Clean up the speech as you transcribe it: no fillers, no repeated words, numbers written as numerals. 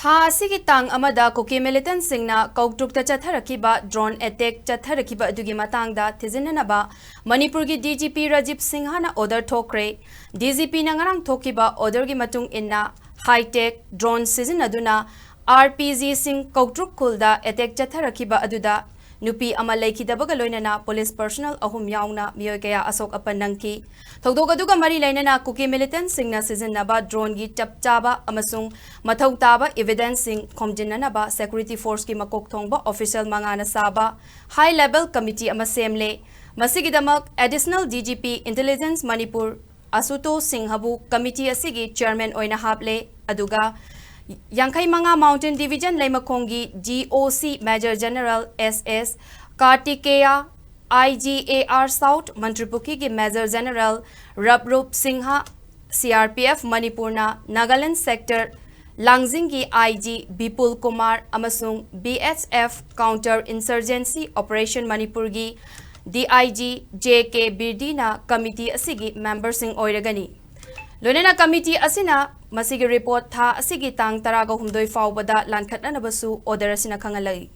Tha asigi tang amada Kuki militant singna Koutruk ta Chatharakhiba drone attack Chatharakhiba adugi matangda Thijin-Naba Manipur gi DGP Rajiv Singh hana order Thokkre DGP na ngarang thokiba order gi matung inna high tech drone season aduna RPG Singh Koutruk kulda attack Chatharakhiba aduda Nupi amalai kidabaga loinana police personnel ahum yauna miyoy kaya asok apan nangki thogdog aduga mari lainana Kuki militant singna Thijin-Naba drone gi chapchaba amasung mathau taba evidence sing khomjinanaba security force ki makok thongba official mangana saba high level committee ama semle masigidamak additional DGP intelligence Manipur Asuto Singh habu committee asigi chairman oina haple aduga Yankai Manga Mountain Division Laimakongi GOC Major General SS Kartikeya IGAR South Mantripuki ki Major General Rabrup Singha CRPF Manipurna Nagaland Sector Langjing ki IG Bipul Kumar Amasung BSF Counter Insurgency Operation Manipurgi DIG JK Birdina Committee asigi member sing oiragani Loinana committee asina masigi report tha asigi tang taraga humdoi fawbada lankhatna nabasu order asina khangalai